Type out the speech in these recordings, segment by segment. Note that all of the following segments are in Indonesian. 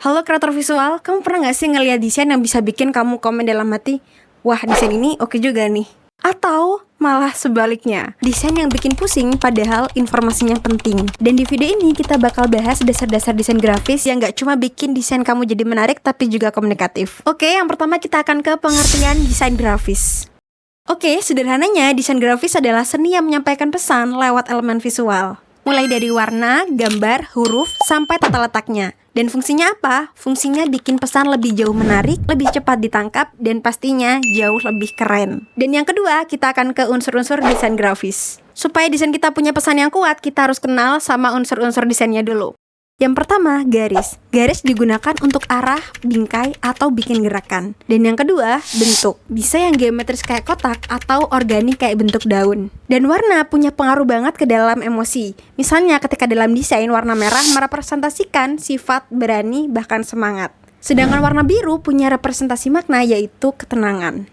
Halo kreator visual, kamu pernah gak sih ngeliat desain yang bisa bikin kamu komen dalam hati, wah desain ini oke juga nih? Atau malah sebaliknya, desain yang bikin pusing padahal informasinya penting. Dan di video ini kita bakal bahas dasar-dasar desain grafis yang gak cuma bikin desain kamu jadi menarik tapi juga komunikatif. Oke, yang pertama kita akan ke pengertian desain grafis. Oke, sederhananya desain grafis adalah seni yang menyampaikan pesan lewat elemen visual. Mulai dari warna, gambar, huruf, sampai tata letaknya. Dan fungsinya apa? Fungsinya bikin pesan lebih jauh menarik, lebih cepat ditangkap, dan pastinya jauh lebih keren. Dan yang kedua, kita akan ke unsur-unsur desain grafis. Supaya desain kita punya pesan yang kuat, kita harus kenal sama unsur-unsur desainnya dulu. Yang pertama, garis. Garis digunakan untuk arah, bingkai, atau bikin gerakan. Dan yang kedua, bentuk. Bisa yang geometris kayak kotak atau organik kayak bentuk daun. Dan warna punya pengaruh banget ke dalam emosi. Misalnya ketika dalam desain, warna merah merepresentasikan sifat, berani, bahkan semangat. Sedangkan warna biru punya representasi makna yaitu ketenangan.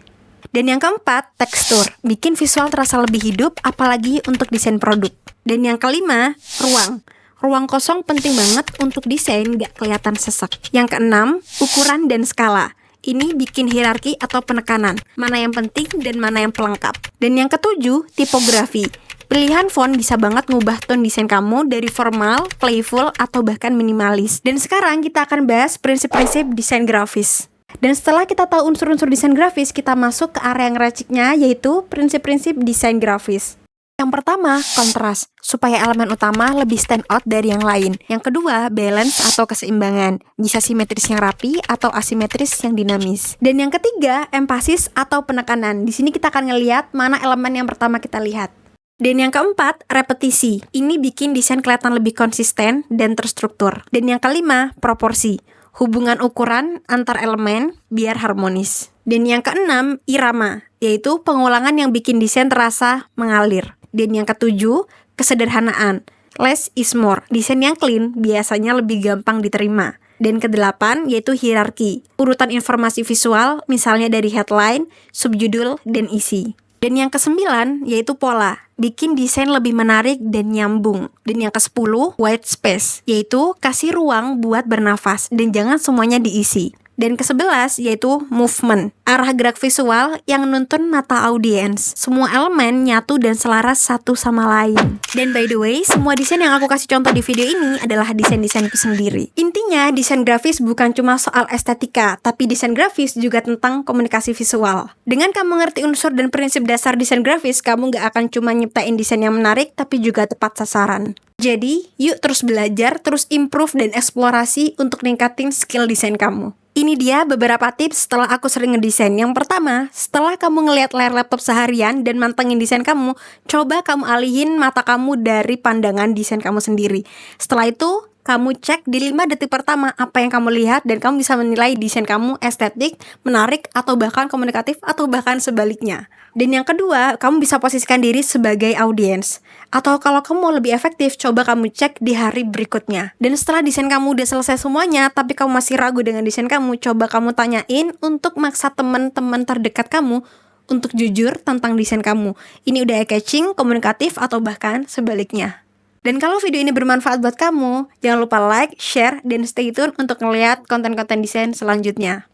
Dan yang keempat, tekstur. Bikin visual terasa lebih hidup, apalagi untuk desain produk. Dan yang kelima, ruang. Ruang kosong penting banget untuk desain gak kelihatan sesak. Yang keenam, ukuran dan skala. Ini bikin hierarki atau penekanan, mana yang penting dan mana yang pelengkap. Dan yang ketujuh, tipografi. Pilihan font bisa banget ngubah tone desain kamu dari formal, playful, atau bahkan minimalis. Dan sekarang kita akan bahas prinsip-prinsip desain grafis. Dan setelah kita tahu unsur-unsur desain grafis, kita masuk ke area yang raciknya, yaitu prinsip-prinsip desain grafis. Yang pertama, kontras, supaya elemen utama lebih stand out dari yang lain. Yang kedua, balance atau keseimbangan, bisa simetris yang rapi atau asimetris yang dinamis. Dan yang ketiga, empasis atau penekanan. Di sini kita akan ngelihat mana elemen yang pertama kita lihat. Dan yang keempat, repetisi. Ini bikin desain kelihatan lebih konsisten dan terstruktur. Dan yang kelima, proporsi. Hubungan ukuran antar elemen biar harmonis. Dan yang keenam, irama, yaitu pengulangan yang bikin desain terasa mengalir. Dan yang ketujuh, kesederhanaan. Less is more. Desain yang clean biasanya lebih gampang diterima. Dan kedelapan, yaitu hierarki. Urutan informasi visual, misalnya dari headline, subjudul, dan isi. Dan yang kesembilan, yaitu pola. Bikin desain lebih menarik dan nyambung. Dan yang kesepuluh, white space, yaitu kasih ruang buat bernafas dan jangan semuanya diisi. Dan ke-11 yaitu movement, arah gerak visual yang nuntun mata audiens. Semua elemen nyatu dan selaras satu sama lain. Dan by the way, semua desain yang aku kasih contoh di video ini adalah desain-desainku sendiri. Intinya, desain grafis bukan cuma soal estetika, tapi desain grafis juga tentang komunikasi visual. Dengan kamu ngerti unsur dan prinsip dasar desain grafis, kamu gak akan cuma nyiptain desain yang menarik, tapi juga tepat sasaran. Jadi, yuk terus belajar, terus improve dan eksplorasi untuk ningkatin skill desain kamu. Ini dia beberapa tips setelah aku sering ngedesain. Yang pertama, setelah kamu ngelihat layar laptop seharian dan mantengin desain kamu, coba kamu alihin mata kamu dari pandangan desain kamu sendiri. Setelah itu, kamu cek di 5 detik pertama apa yang kamu lihat dan kamu bisa menilai desain kamu estetik, menarik, atau bahkan komunikatif, atau bahkan sebaliknya. Dan yang kedua, kamu bisa posisikan diri sebagai audiens. Atau kalau kamu mau lebih efektif, coba kamu cek di hari berikutnya. Dan setelah desain kamu udah selesai semuanya, tapi kamu masih ragu dengan desain kamu, coba kamu tanyain untuk maksa teman-teman terdekat kamu untuk jujur tentang desain kamu. Ini udah eye-catching, komunikatif, atau bahkan sebaliknya. Dan kalau video ini bermanfaat buat kamu, jangan lupa like, share, dan stay tune untuk ngeliat konten-konten desain selanjutnya.